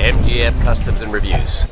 MGF Customs and Reviews.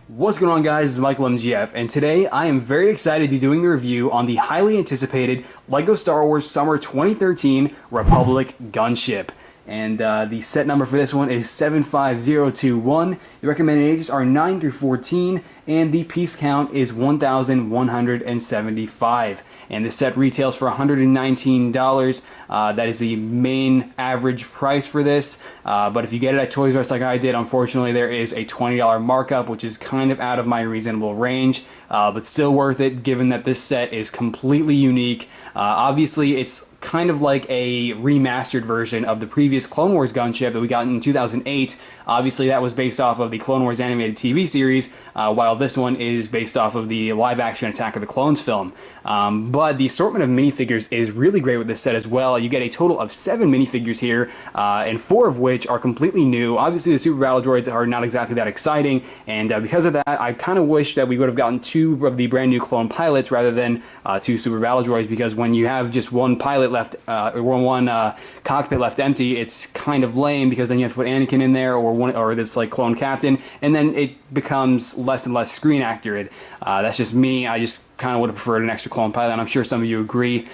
What's going on, guys? It's Michael MGF, and today I am very excited to be doing the review on the highly anticipated LEGO Star Wars Summer 2013 Republic Gunship. And the set number for this one is 75021. The recommended ages are 9 through 14, and the piece count is 1,175. And this set retails for $119. That is the main average price for this. But if you get it at Toys R Us like I did, unfortunately there is a $20 markup, which is kind of out of my reasonable range, but still worth it given that this set is completely unique. Obviously, it's kind of like a remastered version of the previous Clone Wars gunship that we got in 2008. Obviously, that was based off of the Clone Wars animated TV series, while this one is based off of the live-action Attack of the Clones film. But the assortment of minifigures is really great with this set as well. You get a total of 7 minifigures here, and 4 of which are completely new. Obviously, the Super Battle Droids are not exactly that exciting, and because of that, I kind of wish that we would have gotten 2 of the brand new clone pilots rather than 2 Super Battle Droids, because when you have just one pilot left, or one cockpit left empty, it's kind of lame, because then you have to put Anakin in there, or this like clone captain, and then it becomes less and less screen accurate. That's just me. I just kind of would have preferred an extra clone pilot, and I'm sure some of you agree.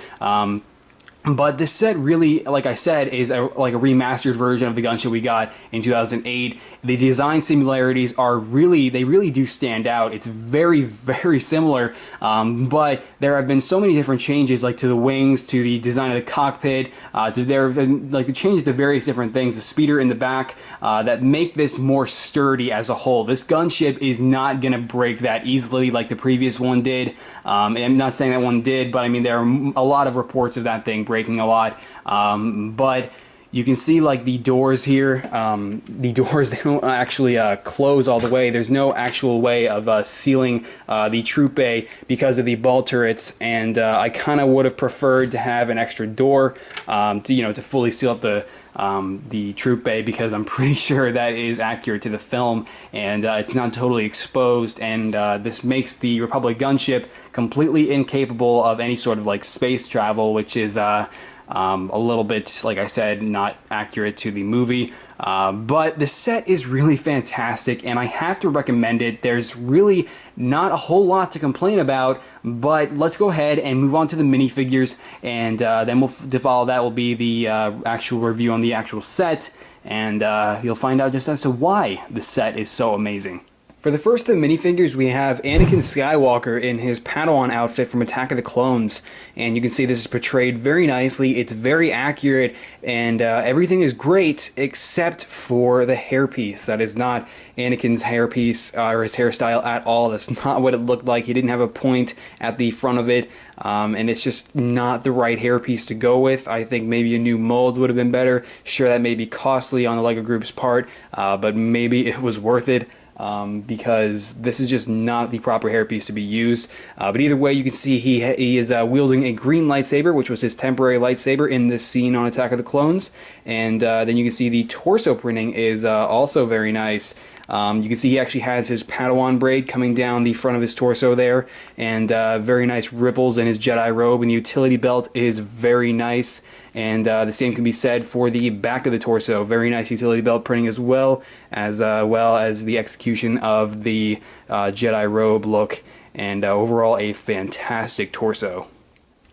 But this set really, like I said, is like a remastered version of the gunship we got in 2008. The design similarities are they really do stand out. It's very, very similar, but there have been so many different changes, like to the wings, to the design of the cockpit, there have been like the changes to various different things, the speeder in the back, that make this more sturdy as a whole. This gunship is not going to break that easily like the previous one did. And I'm not saying that one did, but I mean, there are a lot of reports of that thing breaking a lot, but you can see like the doors here, the doors, they don't actually close all the way. There's no actual way of sealing the troop bay because of the ball turrets, and I kind of would have preferred to have an extra door to fully seal up the troop bay, because I'm pretty sure that is accurate to the film, and it's not totally exposed, and this makes the Republic gunship completely incapable of any sort of like space travel, which is a little bit, like I said, not accurate to the movie. But the set is really fantastic, and I have to recommend it. There's really not a whole lot to complain about, but let's go ahead and move on to the minifigures, and then to follow that will be the actual review on the actual set, and you'll find out just as to why the set is so amazing. For the first of the minifigures, we have Anakin Skywalker in his Padawan outfit from Attack of the Clones, and you can see this is portrayed very nicely. It's very accurate, and everything is great except for the hairpiece. That is not Anakin's hairpiece or his hairstyle at all. That's not what it looked like. He didn't have a point at the front of it, and it's just not the right hairpiece to go with. I think maybe a new mold would have been better. Sure, that may be costly on the LEGO Group's part, but maybe it was worth it. Because this is just not the proper hairpiece to be used. But either way, you can see he is wielding a green lightsaber, which was his temporary lightsaber in this scene on Attack of the Clones. And then you can see the torso printing is also very nice. You can see he actually has his Padawan braid coming down the front of his torso there, and very nice ripples in his Jedi robe, and the utility belt is very nice. And the same can be said for the back of the torso. Very nice utility belt printing as well as the execution of the Jedi robe look, and overall a fantastic torso.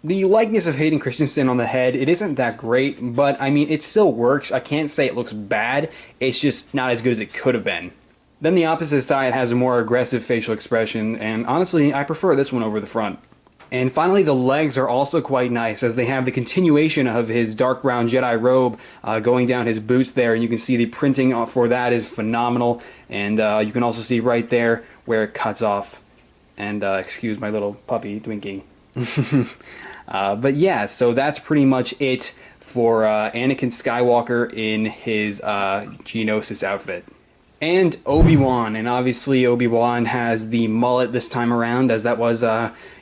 The likeness of Hayden Christensen on the head, it isn't that great, but I mean, it still works. I can't say it looks bad, it's just not as good as it could have been. Then the opposite side has a more aggressive facial expression, and honestly, I prefer this one over the front. And finally, the legs are also quite nice, as they have the continuation of his dark brown Jedi robe going down his boots there, and you can see the printing for that is phenomenal, and you can also see right there where it cuts off. And excuse my little puppy twinking. But yeah, so that's pretty much it for Anakin Skywalker in his Geonosis outfit. And Obi-Wan, and obviously Obi-Wan has the mullet this time around, as that was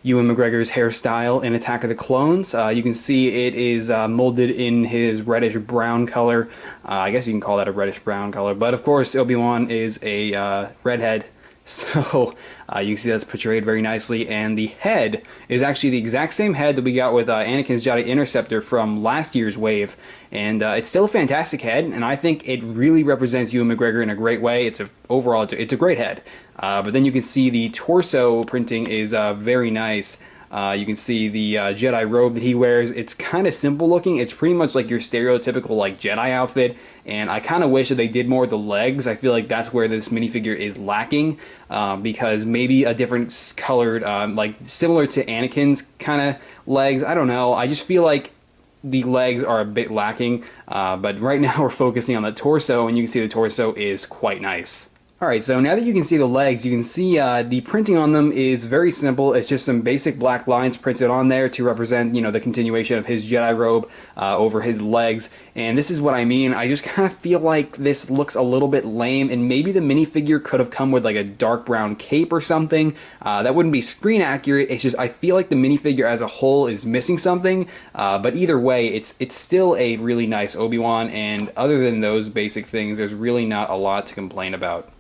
Ewan McGregor's hairstyle in Attack of the Clones. You can see it is molded in his reddish-brown color. I guess you can call that a reddish-brown color, but of course Obi-Wan is a redhead, so you can see that's portrayed very nicely, and the head is actually the exact same head that we got with Anakin's Jedi Interceptor from last year's wave, and it's still a fantastic head, and I think it really represents Ewan McGregor in a great way. Overall, it's a great head. But then you can see the torso printing is very nice. You can see the Jedi robe that he wears. It's kind of simple looking. It's pretty much like your stereotypical like Jedi outfit, and I kind of wish that they did more with the legs. I feel like that's where this minifigure is lacking, because maybe a different colored, like similar to Anakin's kind of legs. I don't know. I just feel like the legs are a bit lacking, but right now we're focusing on the torso, and you can see the torso is quite nice. Alright, so now that you can see the legs, you can see the printing on them is very simple. It's just some basic black lines printed on there to represent, you know, the continuation of his Jedi robe over his legs. And this is what I mean. I just kind of feel like this looks a little bit lame, and maybe the minifigure could have come with like a dark brown cape or something. That wouldn't be screen accurate. It's just I feel like the minifigure as a whole is missing something. But either way, it's still a really nice Obi-Wan, and other than those basic things, there's really not a lot to complain about.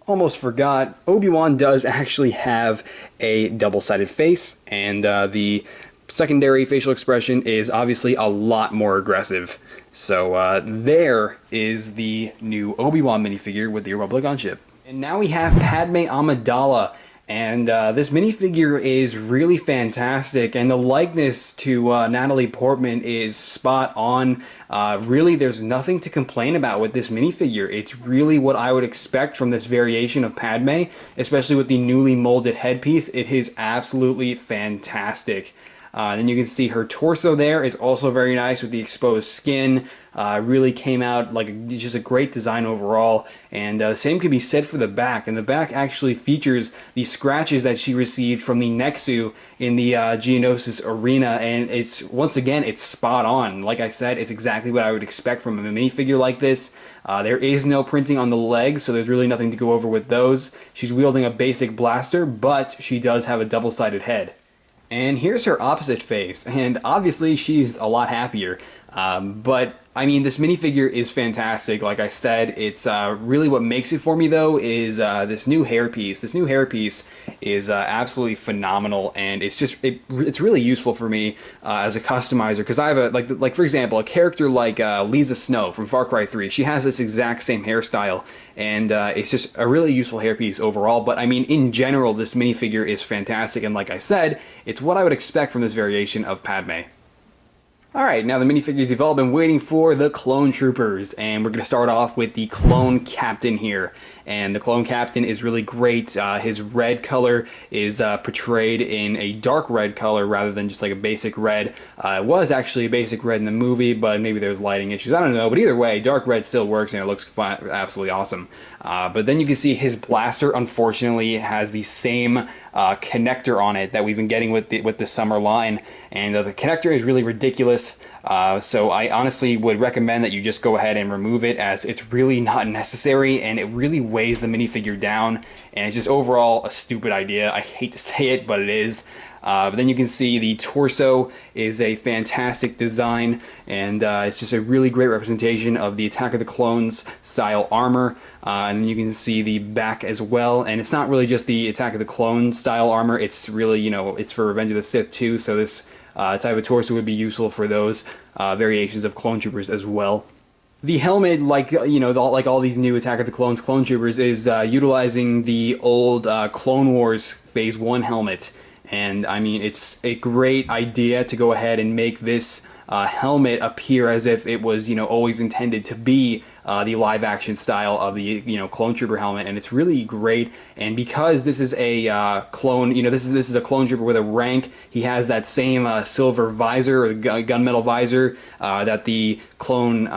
Almost forgot, Obi-Wan does actually have a double-sided face, and the secondary facial expression is obviously a lot more aggressive. So there is the new Obi-Wan minifigure with the Republic Gunship. And now we have Padme Amidala. And this minifigure is really fantastic, and the likeness to Natalie Portman is spot on. Really, there's nothing to complain about with this minifigure. It's really what I would expect from this variation of Padme, especially with the newly molded headpiece. It is absolutely fantastic. Then you can see her torso there is also very nice with the exposed skin. Really came out like just a great design overall. And the same could be said for the back. And the back actually features the scratches that she received from the Nexu in the Geonosis arena. And it's once again, it's spot on. Like I said, it's exactly what I would expect from a minifigure like this. There is no printing on the legs, so there's really nothing to go over with those. She's wielding a basic blaster, but she does have a double-sided head. And here's her opposite face, and obviously she's a lot happier. But I mean, this minifigure is fantastic. Like I said, it's really what makes it for me though is this new hairpiece. This new hairpiece is absolutely phenomenal, and it's just it's really useful for me as a customizer, because I have a like for example, a character like Lisa Snow from Far Cry 3. She has this exact same hairstyle, and it's just a really useful hairpiece overall. But I mean, in general, this minifigure is fantastic, and like I said, it's what I would expect from this variation of Padme. Alright, now the minifigures you've all been waiting for, the Clone Troopers, and we're going to start off with the Clone Captain here. And the Clone Captain is really great. His red color is portrayed in a dark red color rather than just like a basic red. It was actually a basic red in the movie, but maybe there's lighting issues. I don't know, but either way, dark red still works and it looks absolutely awesome. But then you can see his blaster, unfortunately, has the same connector on it that we've been getting with the summer line, and the connector is really ridiculous. So I honestly would recommend that you just go ahead and remove it, as it's really not necessary, and it really weighs the minifigure down, and it's just overall a stupid idea. I hate to say it, but it is. But then you can see the torso is a fantastic design, and it's just a really great representation of the Attack of the Clones style armor. And you can see the back as well, and it's not really just the Attack of the Clones style armor, it's really, you know, it's for Revenge of the Sith too, so this type of torso would be useful for those variations of Clone Troopers as well. The helmet, like, you know, like all these new Attack of the Clones Clone Troopers, is utilizing the old Clone Wars Phase 1 helmet. And I mean, it's a great idea to go ahead and make this helmet appear as if it was, you know, always intended to be the live action style of the, you know, Clone Trooper helmet, and it's really great. And because this is a clone, you know, this is a Clone Trooper with a rank, he has that same silver visor, or gunmetal visor that the Clone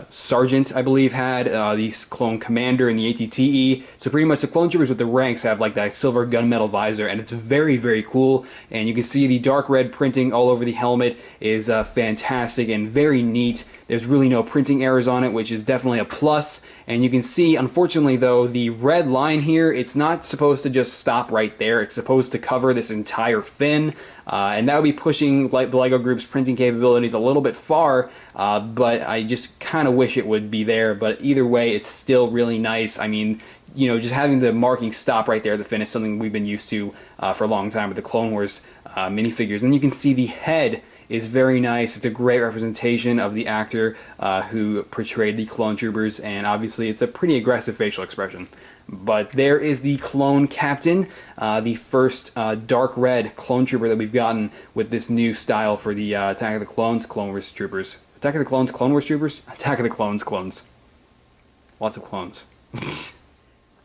Sergeant, I believe, had, the Clone Commander and the ATTE. So pretty much the Clone Troopers with the ranks have like that silver gunmetal visor, and it's very, very cool. And you can see the dark red printing all over the helmet is fantastic and very neat. There's really no printing errors on it, which is definitely a plus. And you can see, unfortunately though, the red line here, it's not supposed to just stop right there. It's supposed to cover this entire fin, and that would be pushing the LEGO Group's printing capabilities a little bit far, but I just kind of wish it would be there. But either way, it's still really nice. I mean, you know, just having the marking stop right there at the fin is something we've been used to for a long time with the Clone Wars minifigures. And you can see the head is very nice. It's a great representation of the actor who portrayed the clone troopers, and obviously it's a pretty aggressive facial expression. But there is the clone captain, the first dark red clone trooper that we've gotten with this new style for the Attack of the Clones Clone Wars troopers. Attack of the Clones Clone Wars troopers? Attack of the Clones clones. Lots of clones.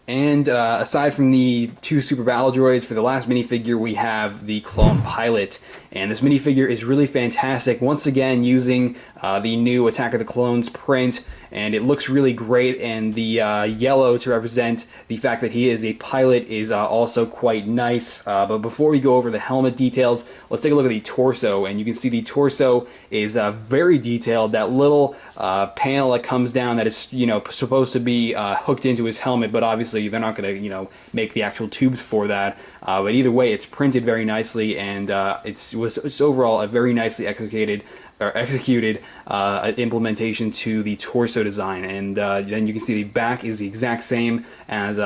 And aside from the two super battle droids, for the last minifigure we have the clone pilot, and this minifigure is really fantastic, once again using the new Attack of the Clones print, and it looks really great, and the yellow to represent the fact that he is a pilot is also quite nice. But before we go over the helmet details, let's take a look at the torso, and you can see the torso is very detailed. That little panel that comes down that is, you know, supposed to be hooked into his helmet, but obviously they're not going to, you know, make the actual tubes for that. But either way, it's printed very nicely, and it's overall a very nicely executed implementation to the torso design. And then you can see the back is the exact same as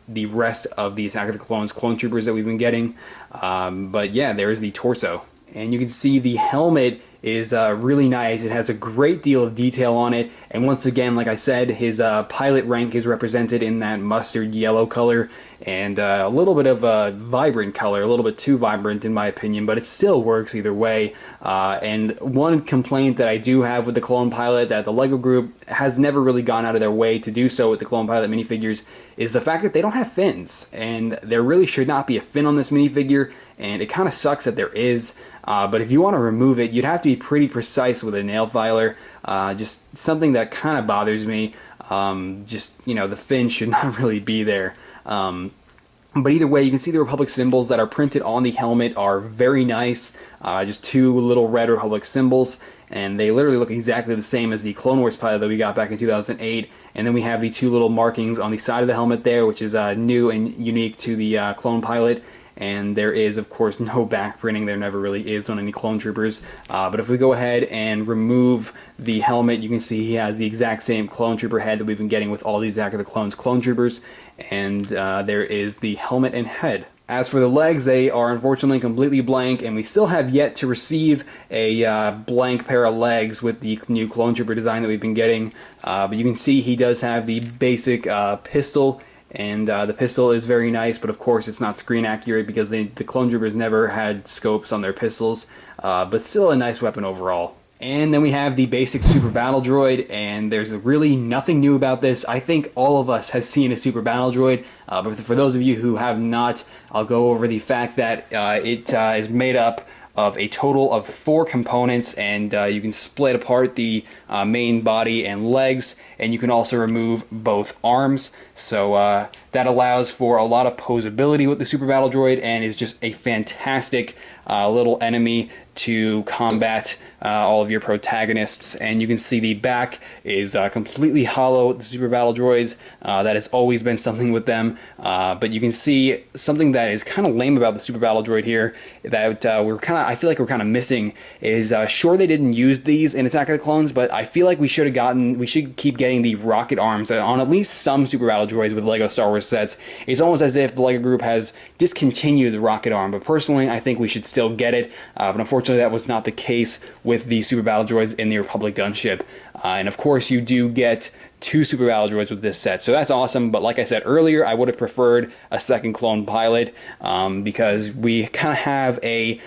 the rest of the Attack of the Clones clone troopers that we've been getting. But yeah, there is the torso. And you can see the helmet is really nice. It has a great deal of detail on it, and once again, like I said, his pilot rank is represented in that mustard yellow color, and a little bit of a vibrant color, a little bit too vibrant in my opinion, but it still works either way. And one complaint that I do have with the clone pilot that the LEGO Group has never really gone out of their way to do so with the clone pilot minifigures is the fact that they don't have fins, and there really should not be a fin on this minifigure, and it kind of sucks that there is. But if you want to remove it, you'd have to be pretty precise with a nail filer. Just something that kind of bothers me. Just, you know, the fin should not really be there. But either way, you can see the Republic symbols that are printed on the helmet are very nice. Just two little red Republic symbols, and they literally look exactly the same as the Clone Wars pilot that we got back in 2008. And then we have the two little markings on the side of the helmet there, which is new and unique to the clone pilot. And there is, of course, no back printing. There never really is on any clone troopers. But if we go ahead and remove the helmet, you can see he has the exact same clone trooper head that we've been getting with all these Attack of the Clones clone troopers. And there is the helmet and head. As for the legs, they are unfortunately completely blank, and we still have yet to receive a blank pair of legs with the new clone trooper design that we've been getting. But you can see he does have the basic pistol. And the pistol is very nice, but of course it's not screen accurate because the clone troopers never had scopes on their pistols, but still a nice weapon overall. And then we have the basic super battle droid, and there's really nothing new about this. I think all of us have seen a super battle droid, but for those of you who have not, I'll go over the fact that it is made up of a total of 4 components, and you can split apart the main body and legs, and you can also remove both arms. So that allows for a lot of posability with the Super Battle Droid, and is just a fantastic little enemy to combat all of your protagonists. And you can see the back is completely hollow with the Super Battle Droids. That has always been something with them. But you can see something that is kind of lame about the Super Battle Droid here that I feel like we're kind of missing is, sure, they didn't use these in Attack of the Clones, but I feel like we should keep getting the rocket arms on at least some Super Battle Droids with LEGO Star Wars sets. It's almost as if the LEGO Group has discontinued the rocket arm, but personally I think we should still get it. But unfortunately that was not the case with the Super Battle Droids in the Republic Gunship. And of course you do get 2 Super Battle Droids with this set, so that's awesome. But like I said earlier, I would have preferred a second clone pilot, because we kind of have a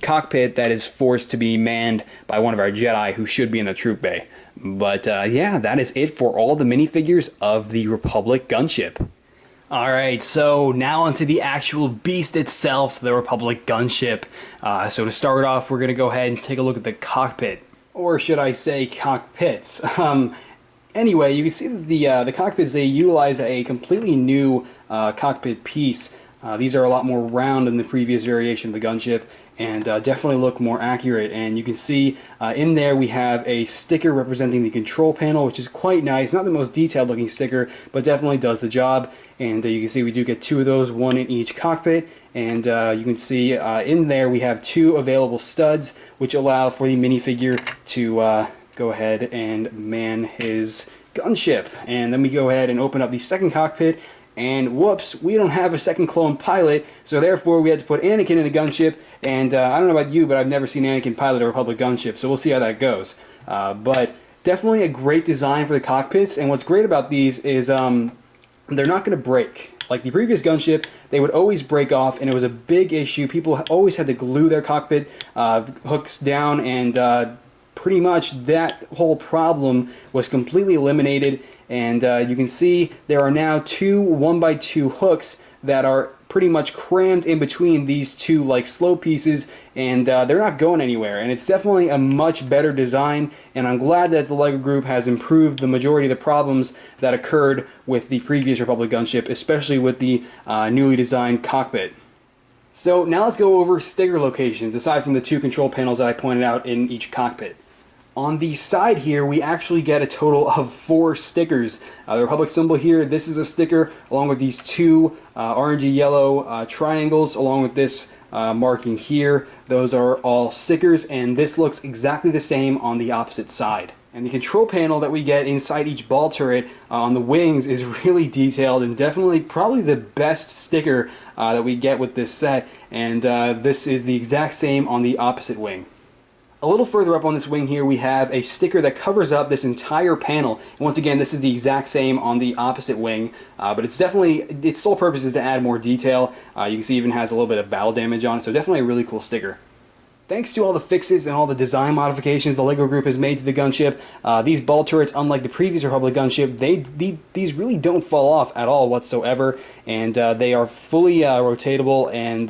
cockpit that is forced to be manned by one of our Jedi who should be in the troop bay. But yeah, that is it for all the minifigures of the Republic Gunship. Alright, so now onto the actual beast itself, the Republic Gunship. So to start off, we're going to go ahead and take a look at the cockpit. Or should I say cockpits. Anyway, you can see that the cockpits, they utilize a completely new cockpit piece. These are a lot more round than the previous variation of the Gunship, and definitely look more accurate. And you can see in there we have a sticker representing the control panel, which is quite nice. Not the most detailed looking sticker, but definitely does the job. And you can see we do get 2 of those, 1 in each cockpit. And you can see in there we have 2 available studs, which allow for the minifigure to go ahead and man his gunship. And then we go ahead and open up the second cockpit, and whoops, we don't have a second clone pilot, so therefore we had to put Anakin in the gunship. And I don't know about you, but I've never seen Anakin pilot a Republic gunship, so we'll see how that goes. But definitely a great design for the cockpits, and what's great about these is they're not going to break. Like the previous gunship, they would always break off, and it was a big issue. People always had to glue their cockpit hooks down, and pretty much that whole problem was completely eliminated. And you can see there are now 2 1x2 hooks that are pretty much crammed in between these 2 like slow pieces, and they're not going anywhere. And it's definitely a much better design, and I'm glad that the LEGO Group has improved the majority of the problems that occurred with the previous Republic gunship, especially with the newly designed cockpit. So now let's go over sticker locations, aside from the 2 control panels that I pointed out in each cockpit. On the side here, we actually get a total of 4 stickers. The Republic symbol here, this is a sticker, along with these 2 orangey yellow triangles, along with this marking here. Those are all stickers, and this looks exactly the same on the opposite side. And the control panel that we get inside each ball turret on the wings is really detailed, and definitely probably the best sticker that we get with this set. And this is the exact same on the opposite wing. A little further up on this wing here, we have a sticker that covers up this entire panel. And once again, this is the exact same on the opposite wing, but it's definitely, its sole purpose is to add more detail. You can see it even has a little bit of battle damage on it, so definitely a really cool sticker. Thanks to all the fixes and all the design modifications the LEGO Group has made to the gunship, these ball turrets, unlike the previous Republic gunship, these really don't fall off at all whatsoever, and they are fully rotatable and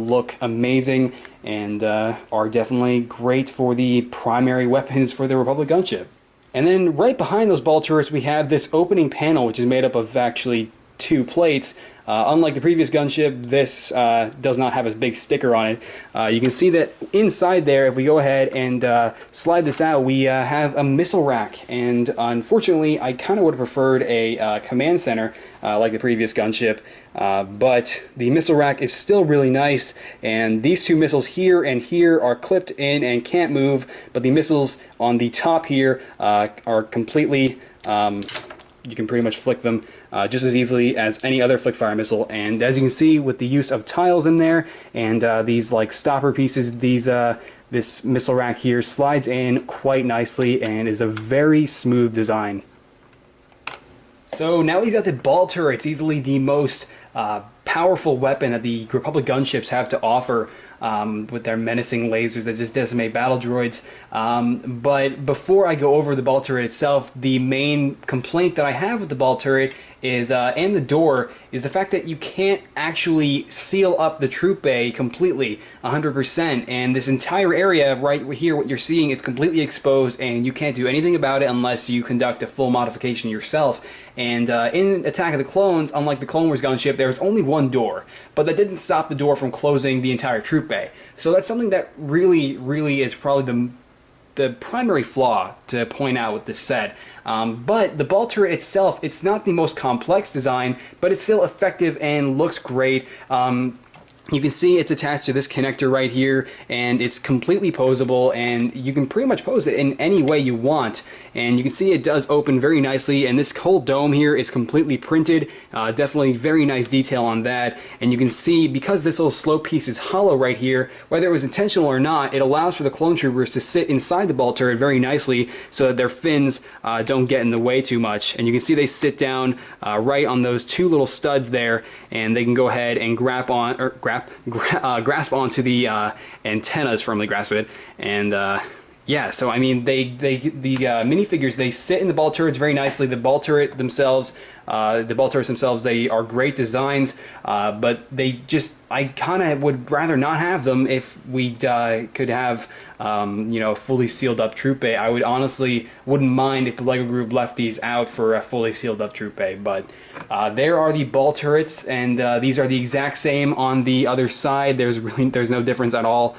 look amazing, and are definitely great for the primary weapons for the Republic gunship. And then right behind those ball turrets we have this opening panel, which is made up of actually 2 plates. Unlike the previous gunship, this does not have a big sticker on it. You can see that inside there, if we go ahead and slide this out, we have a missile rack. And unfortunately, I kind of would have preferred a command center like the previous gunship. But the missile rack is still really nice, and these 2 missiles here and here are clipped in and can't move, but the missiles on the top here are completely, you can pretty much flick them just as easily as any other flick fire missile. And as you can see, with the use of tiles in there and these like stopper pieces, this missile rack here slides in quite nicely and is a very smooth design. So now we've got the ball turrets, easily the most powerful weapon that the Republic gunships have to offer, with their menacing lasers that just decimate battle droids. But before I go over the ball turret itself, the main complaint that I have with the ball turret is, and the door, is the fact that you can't actually seal up the troop bay completely, 100%, and this entire area right here, what you're seeing, is completely exposed, and you can't do anything about it unless you conduct a full modification yourself. And in Attack of the Clones, unlike the Clone Wars gunship, there was only 1 door, but that didn't stop the door from closing the entire troop bay. So that's something that really is probably the primary flaw to point out with this set. But the ball turret itself, it's not the most complex design, but it's still effective and looks great. You can see it's attached to this connector right here, and it's completely posable, and you can pretty much pose it in any way you want. And you can see it does open very nicely, and this whole dome here is completely printed. Definitely very nice detail on that. And you can see, because this little slope piece is hollow right here, whether it was intentional or not, it allows for the clone troopers to sit inside the ball turret very nicely so that their fins don't get in the way too much. And you can see they sit down right on those 2 little studs there, and they can go ahead and grasp onto the antennas, firmly grasp it, and Yeah, so I mean, the minifigures, they sit in the ball turrets very nicely. The ball turrets themselves, they are great designs, but they just, I kind of would rather not have them if we could have, you know, a fully sealed up troop bay. I would honestly wouldn't mind if the LEGO Group left these out for a fully sealed up troop bay, but there are the ball turrets, and these are the exact same on the other side. There's no difference at all,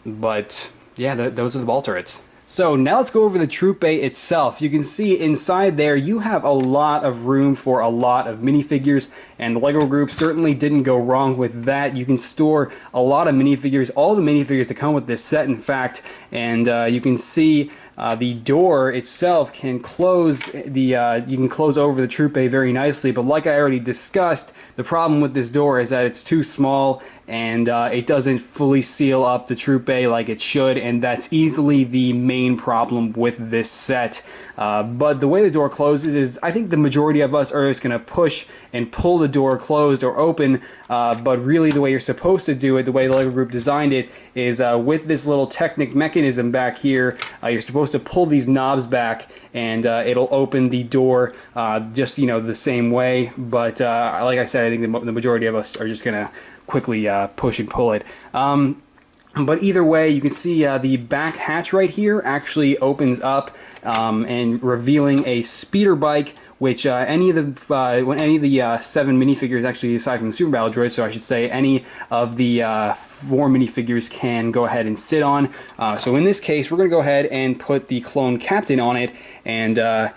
but yeah, those are the ball turrets. So now let's go over the troop bay itself. You can see inside there you have a lot of room for a lot of minifigures, and the LEGO Group certainly didn't go wrong with that. You can store a lot of minifigures, all the minifigures that come with this set in fact, and you can see the door itself can close you can close over the troop bay very nicely, but like I already discussed, the problem with this door is that it's too small and it doesn't fully seal up the troop bay like it should, and that's easily the main problem with this set. But the way the door closes is, I think the majority of us are just going to push and pull the door closed or open, but really the way you're supposed to do it, the way the LEGO Group designed it, is with this little Technic mechanism back here, you're supposed to pull these knobs back and it'll open the door just, you know, the same way. But like I said, I think the majority of us are just going to quickly push and pull it. But either way, you can see the back hatch right here actually opens up and revealing a speeder bike, which any of the 7 minifigures, actually aside from the Super Battle Droid, so I should say any of the 4 minifigures can go ahead and sit on. So in this case, we're going to go ahead and put the clone captain on it, and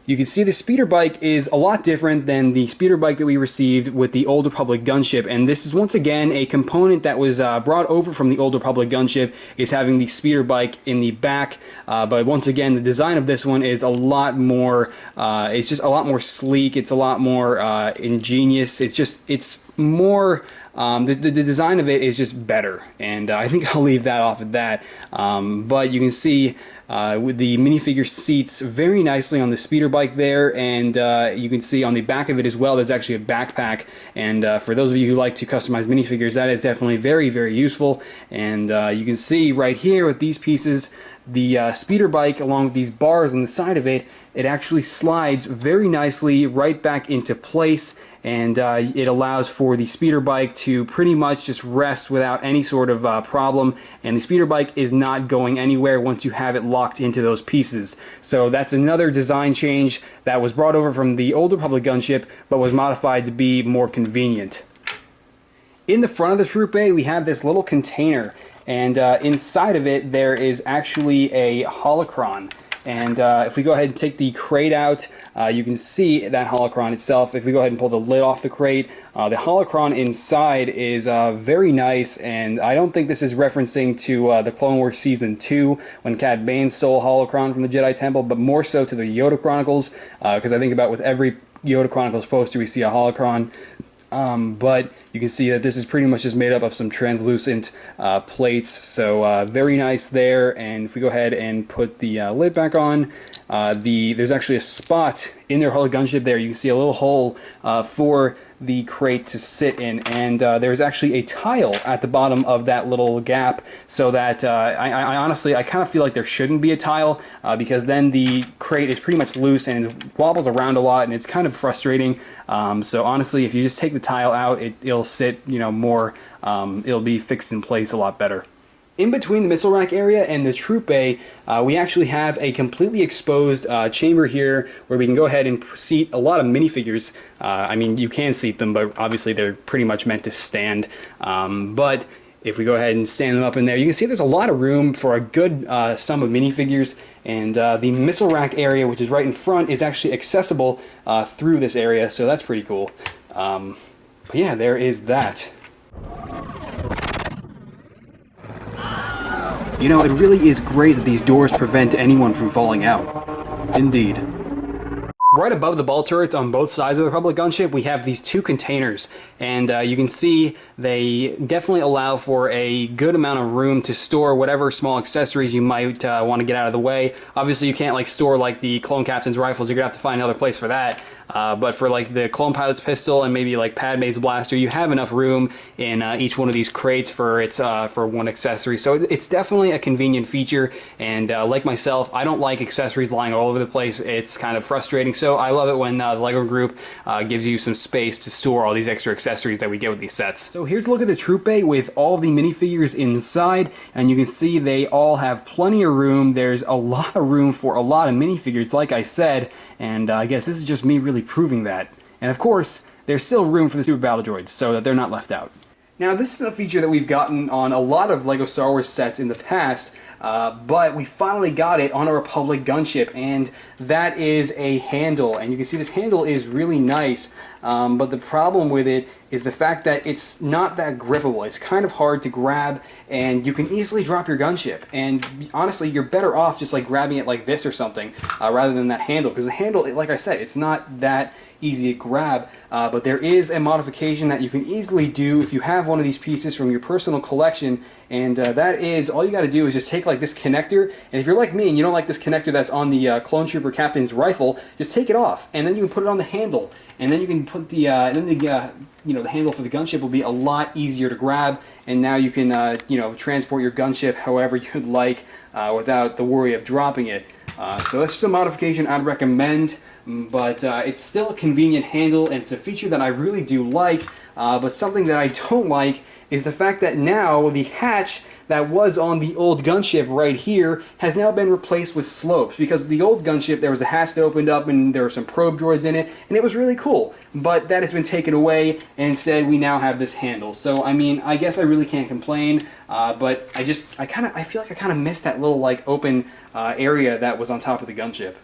you can see the speeder bike is a lot different than the speeder bike that we received with the Old Republic Gunship, and this is once again a component that was brought over from the Old Republic Gunship, is having the speeder bike in the back, but once again the design of this one is a lot more, it's just a lot more sleek, it's a lot more ingenious, it's more, the design of it is just better, and I think I'll leave that off at that. But you can see with the minifigure seats very nicely on the speeder bike there, and you can see on the back of it as well there's actually a backpack, and for those of you who like to customize minifigures, that is definitely very, very useful. And you can see right here with these pieces, the speeder bike along with these bars on the side of it, it actually slides very nicely right back into place, and it allows for the speeder bike to pretty much just rest without any sort of problem, and the speeder bike is not going anywhere once you have it locked into those pieces. So that's another design change that was brought over from the Old Republic Gunship but was modified to be more convenient. In the front of the troop bay we have this little container, and inside of it there is actually a holocron. And if we go ahead and take the crate out, you can see that holocron itself. If we go ahead and pull the lid off the crate, the holocron inside is very nice, and I don't think this is referencing to the Clone Wars Season 2 when Cad Bane stole a holocron from the Jedi Temple, but more so to the Yoda Chronicles, because I think about with every Yoda Chronicles poster we see a holocron. But you can see that this is pretty much just made up of some translucent plates, so very nice there. And if we go ahead and put the lid back on, there's actually a spot in their whole gunship there. You can see a little hole for the crate to sit in, and there's actually a tile at the bottom of that little gap, so that I honestly, I kind of feel like there shouldn't be a tile, because then the crate is pretty much loose and it wobbles around a lot, and it's kind of frustrating. So honestly, if you just take the tile out, it'll sit, you know, more, it'll be fixed in place a lot better. In between the missile rack area and the troop bay, we actually have a completely exposed chamber here where we can go ahead and seat a lot of minifigures. I mean, you can seat them, but obviously they're pretty much meant to stand. But if we go ahead and stand them up in there, you can see there's a lot of room for a good sum of minifigures. And the missile rack area, which is right in front, is actually accessible through this area, so that's pretty cool. But yeah, there is that. You know, it really is great that these doors prevent anyone from falling out. Indeed. Right above the ball turrets on both sides of the Republic Gunship, we have these 2 containers, and you can see they definitely allow for a good amount of room to store whatever small accessories you might want to get out of the way. Obviously, you can't like store like the Clone Captain's rifles, you're gonna have to find another place for that. but for like the Clone Pilot's pistol and maybe like Padme's blaster, you have enough room in each one of these crates for its for one accessory. So it's definitely a convenient feature, and like myself, I don't like accessories lying all over the place. It's kind of frustrating, so I love it when the LEGO Group gives you some space to store all these extra accessories that we get with these sets. So here's a look at the troop bay with all the minifigures inside, and you can see they all have plenty of room. There's a lot of room for a lot of minifigures, like I said, and I guess this is just me really proving that. And of course, there's still room for the Super Battle Droids, so that they're not left out. Now, this is a feature that we've gotten on a lot of LEGO Star Wars sets in the past, but we finally got it on a Republic gunship, and that is a handle. And you can see this handle is really nice, but the problem with it is the fact that it's not that grippable. It's kind of hard to grab, and you can easily drop your gunship. And honestly, you're better off just like grabbing it like this or something, rather than that handle, because the handle, like I said, it's not that easy to grab, but there is a modification that you can easily do if you have one of these pieces from your personal collection, and that is, all you got to do is just take like this connector, and if you're like me and you don't like this connector that's on the Clone Trooper Captain's rifle, just take it off, and then you can put it on the handle, and then you can put the, you know, the handle for the gunship will be a lot easier to grab, and now you can, you know, transport your gunship however you'd like without the worry of dropping it. So that's just a modification I'd recommend, but it's still a convenient handle, and it's a feature that I really do like, but something that I don't like is the fact that now the hatch that was on the old gunship right here has now been replaced with slopes, because the old gunship there was a hatch that opened up and there were some probe droids in it, and it was really cool, but that has been taken away, and instead we now have this handle. So I mean, I guess I really can't complain, but I feel like I kind of missed that little like open area that was on top of the gunship.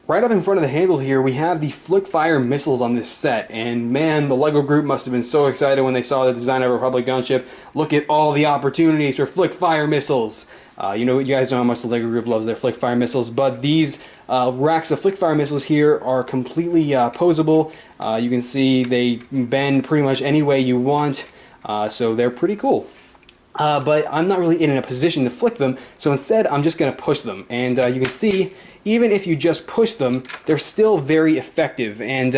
Right up in front of the handles here, we have the flick-fire missiles on this set, and man, the LEGO Group must have been so excited when they saw the design of a Republic gunship. Look at all the opportunities for flick-fire missiles. You guys know how much the LEGO Group loves their flick-fire missiles, but these racks of flick-fire missiles here are completely posable. You can see they bend pretty much any way you want, so they're pretty cool. But I'm not really in a position to flick them, so instead I'm just going to push them. And you can see, even if you just push them, they're still very effective. And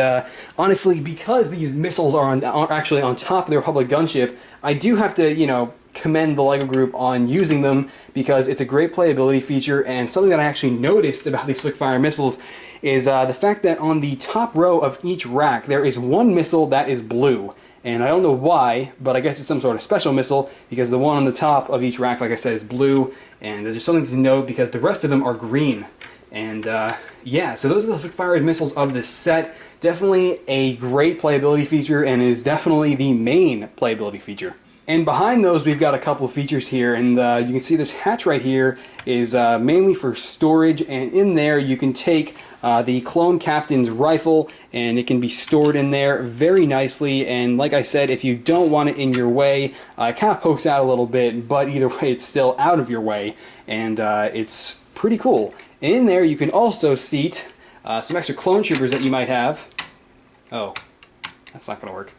honestly, because these missiles are actually on top of the Republic gunship, I do have to, you know, commend the LEGO Group on using them, because it's a great playability feature. And something that I actually noticed about these flick-fire missiles is the fact that on the top row of each rack, there is one missile that is blue. And I don't know why, but I guess it's some sort of special missile, because the one on the top of each rack, like I said, is blue. And there's just something to note, because the rest of them are green. And yeah, so those are the flick-fire missiles of this set. Definitely a great playability feature, and is definitely the main playability feature. And behind those, we've got a couple of features here, and you can see this hatch right here is mainly for storage, and in there you can take the Clone Captain's rifle, and it can be stored in there very nicely. And like I said, if you don't want it in your way, it kind of pokes out a little bit, but either way it's still out of your way, and it's pretty cool. And in there you can also seat some extra clone troopers that you might have. Oh, that's not going to work.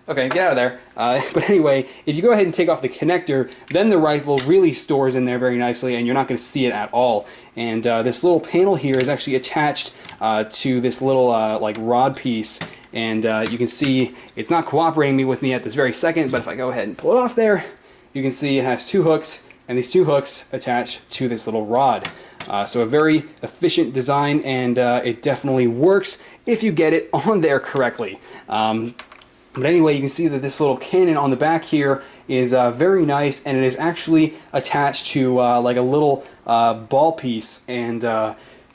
Okay, get out of there. But anyway, if you go ahead and take off the connector, then the rifle really stores in there very nicely, and you're not going to see it at all. And this little panel here is actually attached to this little like rod piece, and you can see it's not cooperating with me at this very second, but if I go ahead and pull it off there, you can see it has two hooks, and these two hooks attach to this little rod. So a very efficient design, and it definitely works if you get it on there correctly. But anyway, you can see that this little cannon on the back here is very nice, and it is actually attached to like a little ball piece, and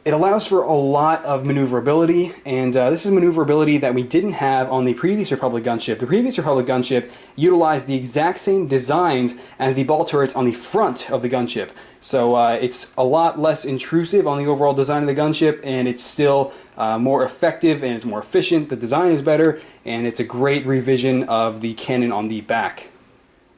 it allows for a lot of maneuverability, and this is maneuverability that we didn't have on the previous Republic gunship. The previous Republic gunship utilized the exact same designs as the ball turrets on the front of the gunship. So it's a lot less intrusive on the overall design of the gunship, and it's still more effective, and it's more efficient. The design is better, and it's a great revision of the cannon on the back.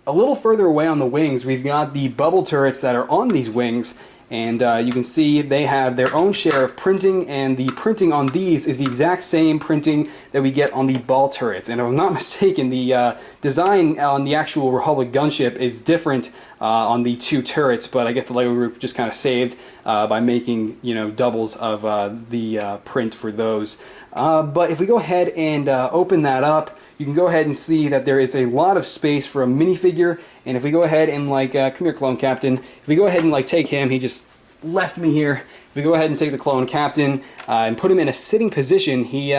A little further away on the wings, we've got the bubble turrets that are on these wings, and you can see they have their own share of printing, and the printing on these is the exact same printing that we get on the ball turrets. And if I'm not mistaken, the design on the actual Republic gunship is different on the 2 turrets, but I guess the LEGO group just kind of saved by making, you know, doubles of the print for those. But if we go ahead and open that up, you can go ahead and see that there is a lot of space for a minifigure. And if we go ahead and like, come here, Clone Captain. If we go ahead and like take him, he just left me here. If we go ahead and take the Clone Captain and put him in a sitting position, he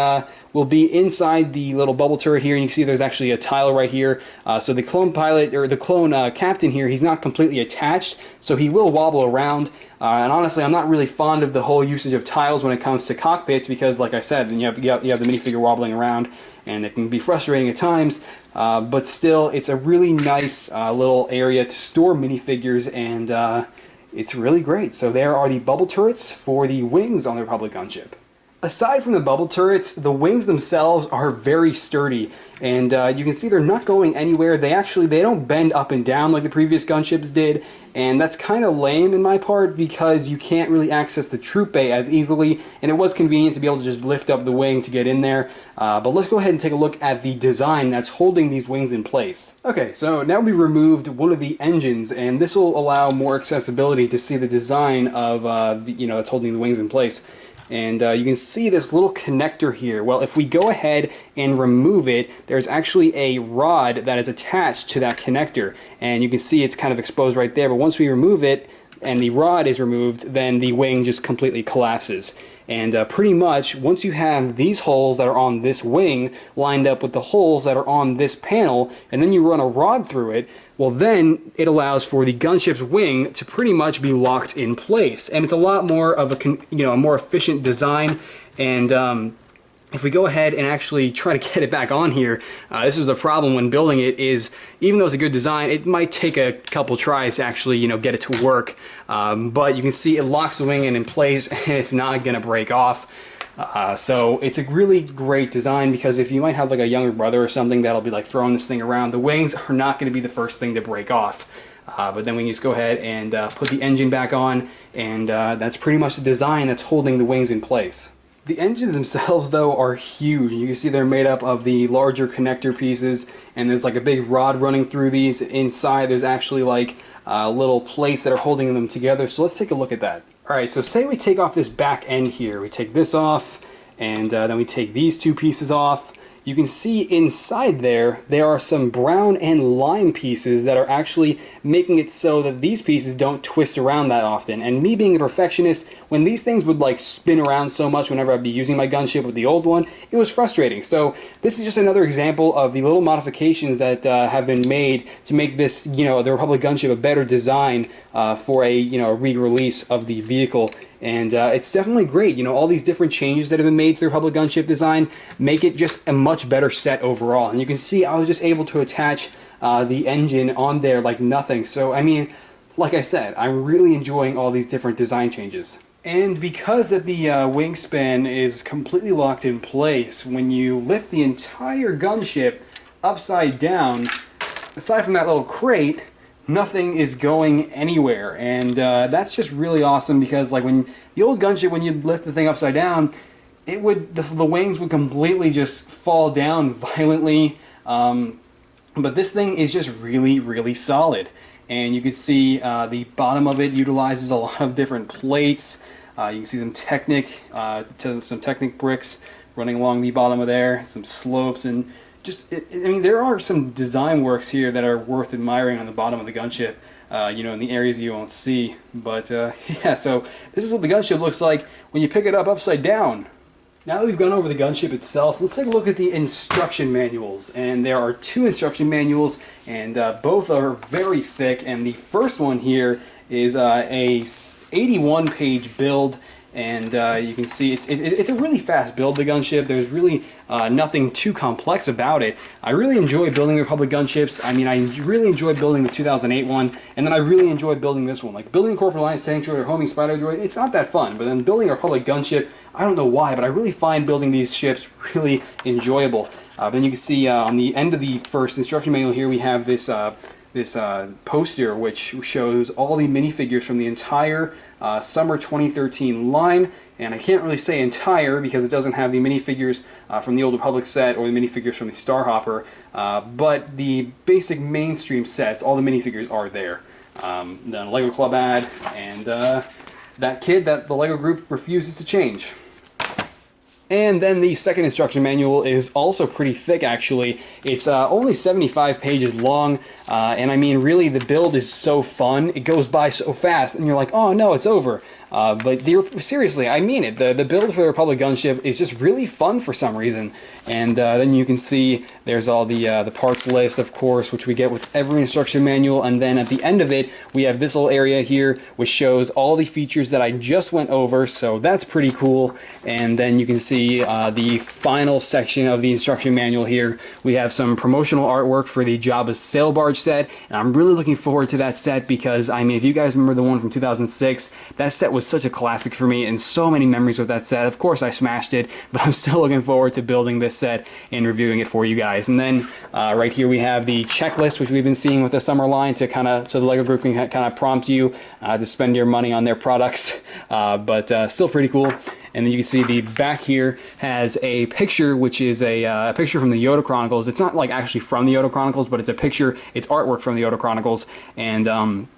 will be inside the little bubble turret here. And you can see there's actually a tile right here. So the Clone Pilot, or the Clone Captain here, he's not completely attached, so he will wobble around. And honestly, I'm not really fond of the whole usage of tiles when it comes to cockpits because, like I said, you have the minifigure wobbling around, and it can be frustrating at times. But still, it's a really nice little area to store minifigures, and it's really great. So there are the bubble turrets for the wings on the Republic Gunship. Aside from the bubble turrets, the wings themselves are very sturdy, and you can see they're not going anywhere. They don't bend up and down like the previous gunships did, and that's kind of lame in my part because you can't really access the troop bay as easily, and it was convenient to be able to just lift up the wing to get in there. But let's go ahead and take a look at the design that's holding these wings in place. Okay, so now we removed one of the engines, and this will allow more accessibility to see the design of that's holding the wings in place. And you can see this little connector here. Well, if we go ahead and remove it, there's actually a rod that is attached to that connector. And you can see it's kind of exposed right there. But once we remove it and the rod is removed, then the wing just completely collapses. And pretty much, once you have these holes that are on this wing lined up with the holes that are on this panel, and then you run a rod through it, well then it allows for the gunship's wing to pretty much be locked in place. And it's a lot more of a more efficient design. And if we go ahead and actually try to get it back on here, this was a problem when building it, is even though it's a good design, it might take a couple tries to actually get it to work. But you can see it locks the wing in place, and it's not going to break off. So it's a really great design, because if you might have like a younger brother or something that'll be like throwing this thing around, the wings are not going to be the first thing to break off. But then we can just go ahead and put the engine back on, and that's pretty much the design that's holding the wings in place. The engines themselves, though, are huge. You can see they're made up of the larger connector pieces, and there's like a big rod running through these. Inside there's actually like little plates that are holding them together. So let's take a look at that. Alright, so say we take off this back end here. We take this off, and then we take these two pieces off. You can see inside there are some brown and lime pieces that are actually making it so that these pieces don't twist around that often. And me being a perfectionist, when these things would like spin around so much whenever I'd be using my gunship with the old one, it was frustrating. So this is just another example of the little modifications that have been made to make this, the Republic Gunship a better design for a, re-release of the vehicle. And it's definitely great. All these different changes that have been made through Republic Gunship design make it just a much better set overall. And you can see I was just able to attach the engine on there like nothing. So, I mean, like I said, I'm really enjoying all these different design changes. And because that the wingspan is completely locked in place, when you lift the entire gunship upside down, aside from that little crate, nothing is going anywhere. And that's just really awesome, because like when the old gunship, when you lift the thing upside down, it would the wings would completely just fall down violently. But this thing is just really, really solid. And you can see the bottom of it utilizes a lot of different plates. You can see some Technic bricks running along the bottom of there, some slopes, and just, I mean, there are some design works here that are worth admiring on the bottom of the gunship, in the areas you won't see. But yeah, so this is what the gunship looks like when you pick it up upside down. Now that we've gone over the gunship itself, let's take a look at the instruction manuals. And there are 2 instruction manuals, and both are very thick. And the first one here is a 81-page build. And you can see it's a really fast build, the gunship. There's really nothing too complex about it. I really enjoy building Republic gunships. I mean, I really enjoyed building the 2008 one, and then I really enjoyed building this one. Like building Corporate Alliance Tank Droid or Homing Spider Droid, it's not that fun. But then building a Republic gunship, I don't know why, but I really find building these ships really enjoyable. Then you can see on the end of the first instruction manual here, we have this poster which shows all the minifigures from the entire summer 2013 line. And I can't really say entire because it doesn't have the minifigures from the Old Republic set or the minifigures from the Starhopper, but the basic mainstream sets, all the minifigures are there. then a Lego Club ad, and that kid that the Lego group refuses to change. And then the second instruction manual is also pretty thick, actually. It's only 75 pages long, and I mean, really, the build is so fun. It goes by so fast, and you're like, oh no, it's over. But seriously, I mean it. The build for the Republic Gunship is just really fun for some reason. And then you can see there's all the parts list, of course, which we get with every instruction manual. And then at the end of it, we have this little area here, which shows all the features that I just went over. So that's pretty cool. And then you can see the final section of the instruction manual here. We have some promotional artwork for the Jabba's Sail Barge set. And I'm really looking forward to that set because, I mean, if you guys remember the one from 2006, that set was such a classic for me and so many memories with that set. Of course, I smashed it, but I'm still looking forward to building this set and reviewing it for you guys. And then right here we have the checklist, which we've been seeing with the summer line to so the Lego group can kind of prompt you to spend your money on their products, but still pretty cool. And then you can see the back here has a picture, which is a picture from the Yoda Chronicles. It's not like actually from the Yoda Chronicles, but it's a picture, it's artwork from the Yoda Chronicles. And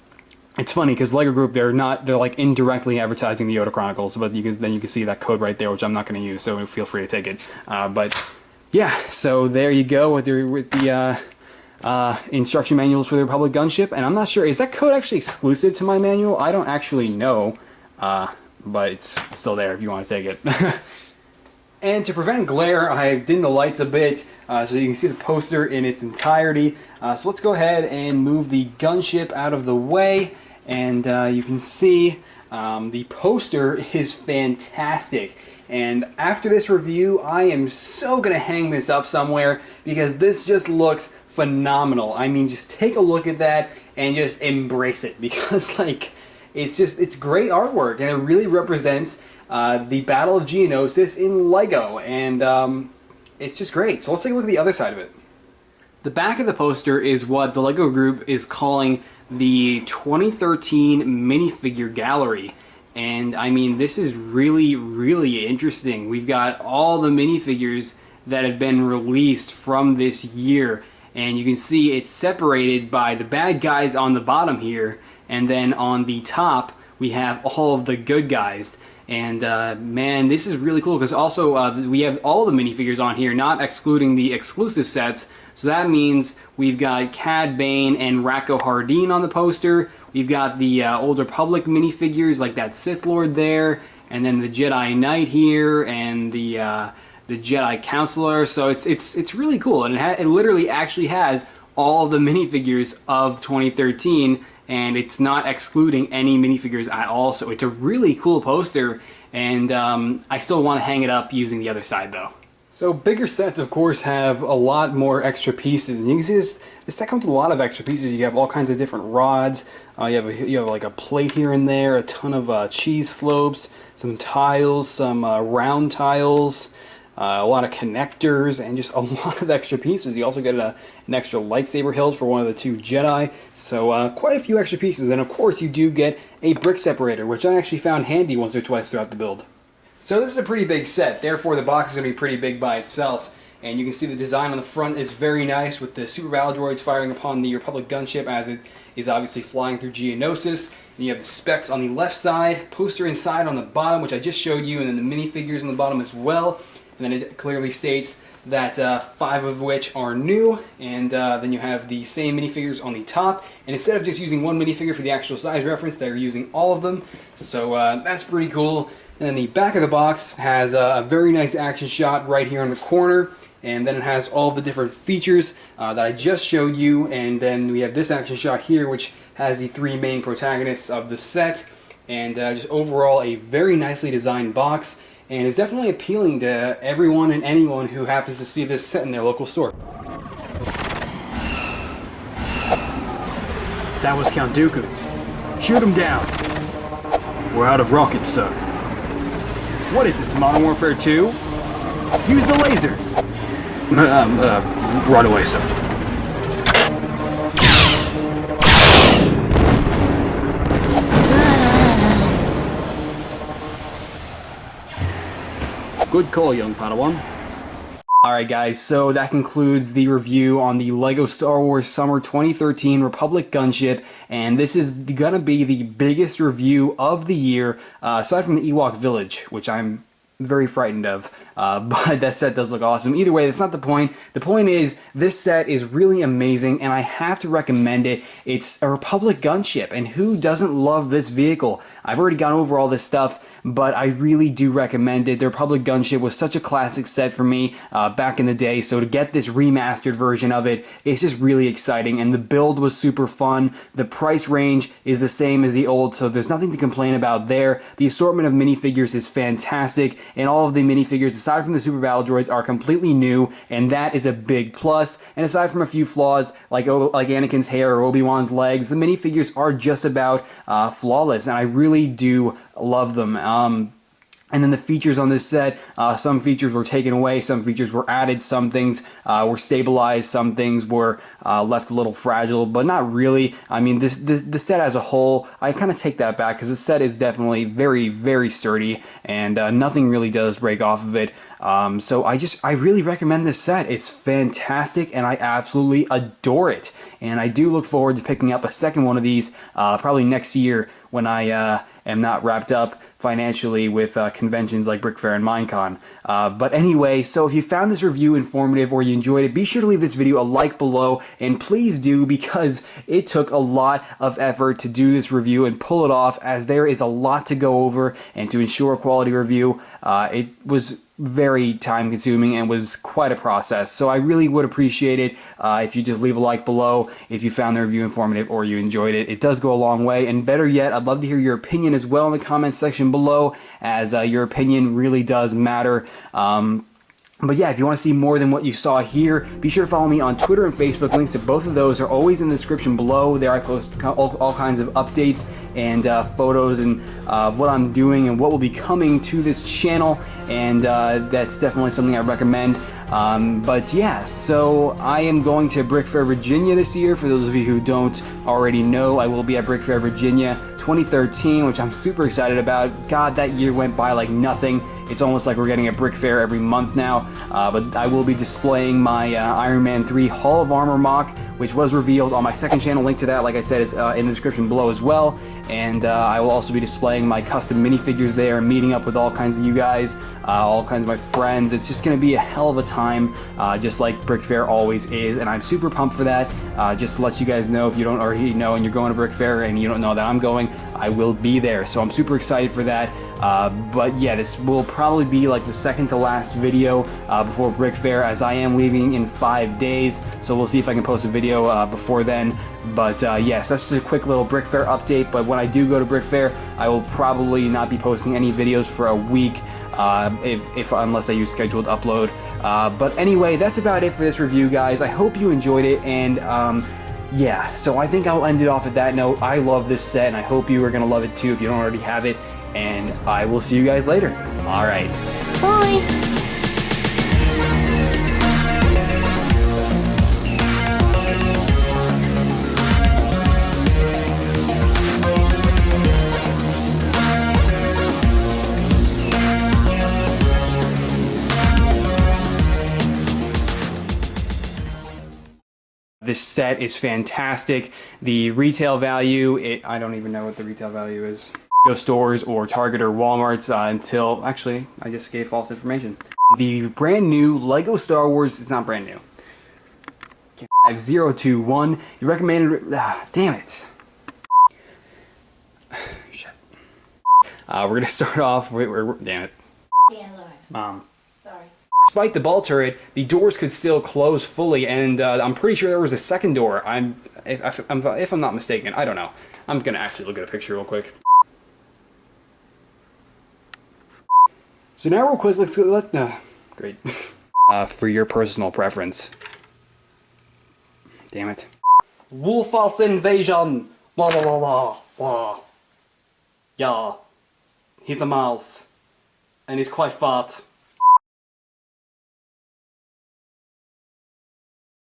it's funny because Lego Group, they're like indirectly advertising the Yoda Chronicles, but then you can see that code right there, which I'm not going to use, so feel free to take it. But yeah, so there you go with the instruction manuals for the Republic Gunship. And I'm not sure, is that code actually exclusive to my manual? I don't actually know, but it's still there if you want to take it. And to prevent glare, I dimmed the lights a bit so you can see the poster in its entirety. So let's go ahead and move the gunship out of the way. And you can see the poster is fantastic. And after this review, I am so going to hang this up somewhere because this just looks phenomenal. I mean, just take a look at that and just embrace it because, like, it's great artwork and it really represents the Battle of Geonosis in Lego, and it's just great. So let's take a look at the other side of it. The back of the poster is what the Lego Group is calling the 2013 Minifigure Gallery. And I mean, this is really, really interesting. We've got all the minifigures that have been released from this year. And you can see it's separated by the bad guys on the bottom here. And then on the top, we have all of the good guys. And man, this is really cool because also we have all the minifigures on here, not excluding the exclusive sets. So that means we've got Cad Bane and Racco Hardeen on the poster. We've got the Old Republic minifigures like that Sith Lord there, and then the Jedi Knight here, and the Jedi Counselor. So it's really cool, and it literally actually has all of the minifigures of 2013. And it's not excluding any minifigures at all, so it's a really cool poster, and I still want to hang it up using the other side though. So bigger sets, of course, have a lot more extra pieces, and you can see this set comes with a lot of extra pieces. You have all kinds of different rods, you have like a plate here and there, a ton of cheese slopes, some tiles, some round tiles, a lot of connectors, and just a lot of extra pieces. You also get an extra lightsaber hilt for one of the two Jedi, so quite a few extra pieces. And of course you do get a brick separator, which I actually found handy once or twice throughout the build. So this is a pretty big set, therefore the box is going to be pretty big by itself. And you can see the design on the front is very nice with the Super Battle Droids firing upon the Republic Gunship as it is obviously flying through Geonosis. And you have the specs on the left side, poster inside on the bottom, which I just showed you, and then the minifigures on the bottom as well. And then it clearly states that 5 of which are new, and then you have the same minifigures on the top. And instead of just using one minifigure for the actual size reference, they're using all of them. So that's pretty cool. And then the back of the box has a very nice action shot right here in the corner. And then it has all the different features that I just showed you. And then we have this action shot here, which has the 3 main protagonists of the set. And just overall a very nicely designed box. And it's definitely appealing to everyone and anyone who happens to see this set in their local store. That was Count Dooku. Shoot him down. We're out of rockets, sir. What is this, Modern Warfare 2? Use the lasers. Right away, sir. Good call, young Padawan. Alright guys, so that concludes the review on the LEGO Star Wars Summer 2013 Republic Gunship, and this is gonna be the biggest review of the year, aside from the Ewok Village, which I'm very frightened of, but that set does look awesome. Either way, that's not the point. The point is, this set is really amazing, and I have to recommend it. It's a Republic Gunship, and who doesn't love this vehicle? I've already gone over all this stuff, but I really do recommend it. The Republic Gunship was such a classic set for me back in the day, so to get this remastered version of it, it's just really exciting, and the build was super fun. The price range is the same as the old, so there's nothing to complain about there. The assortment of minifigures is fantastic, and all of the minifigures, aside from the Super Battle Droids, are completely new, and that is a big plus. And aside from a few flaws, like Anakin's hair or Obi-Wan's legs, the minifigures are just about flawless, and I really do love them. And then the features on this set, some features were taken away, some features were added, some things were stabilized, some things were left a little fragile, but not really. I mean, the set as a whole, I kind of take that back, because the set is definitely very, very sturdy, and nothing really does break off of it. So I really recommend this set. It's fantastic, and I absolutely adore it. And I do look forward to picking up a second one of these probably next year when I am not wrapped up financially with conventions like BrickFair and Minecon. But anyway, so if you found this review informative or you enjoyed it, be sure to leave this video a like below, and please do, because it took a lot of effort to do this review and pull it off, as there is a lot to go over, and to ensure a quality review, it was very time consuming and was quite a process. So I really would appreciate it if you just leave a like below if you found the review informative or you enjoyed it. It does go a long way, and better yet, I'd love to hear your opinion as well in the comments section below, as your opinion really does matter. But yeah, if you want to see more than what you saw here, be sure to follow me on Twitter and Facebook. Links to both of those are always in the description below. There I post all kinds of updates and photos and what I'm doing and what will be coming to this channel, and that's definitely something I recommend. But yeah, so I am going to BrickFair Virginia this year. For those of you who don't already know, I will be at BrickFair Virginia 2013, which I'm super excited about. God, that year went by like nothing. It's almost like we're getting a BrickFair every month now. But I will be displaying my Iron Man 3 Hall of Armor mock, which was revealed on my second channel. Link to that, like I said, is in the description below as well. And I will also be displaying my custom minifigures there, and meeting up with all kinds of you guys, all kinds of my friends. It's just going to be a hell of a time, just like BrickFair always is, and I'm super pumped for that. Just to let you guys know, if you don't already know and you're going to BrickFair and you don't know that I'm going, I will be there. So I'm super excited for that. But yeah, this will probably be like the second to last video before BrickFair, as I am leaving in 5 days. So we'll see if I can post a video before then. But yes, that's just a quick little BrickFair update. But when I do go to BrickFair, I will probably not be posting any videos for a week, unless I use scheduled upload. But anyway, that's about it for this review, guys. I hope you enjoyed it, and yeah, so I think I'll end it off at that note. I love this set, and I hope you are going to love it too if you don't already have it. And I will see you guys later. All right. Bye. This set is fantastic. The retail value, I don't even know what the retail value is. Go stores or Target or Walmart's until, actually, I just gave false information. The brand new LEGO Star Wars, it's not brand new. 5021, you recommended, damn it. Shit. We're gonna start off, damn it. Mom. Sorry. Despite the ball turret, the doors could still close fully, and I'm pretty sure there was a second door. If I'm not mistaken, I don't know. I'm gonna actually look at a picture real quick. So now real quick, great. For your personal preference. Damn it. Wolfos invasion! Blah blah blah blah blah. Yeah. He's a mouse. And he's quite fat.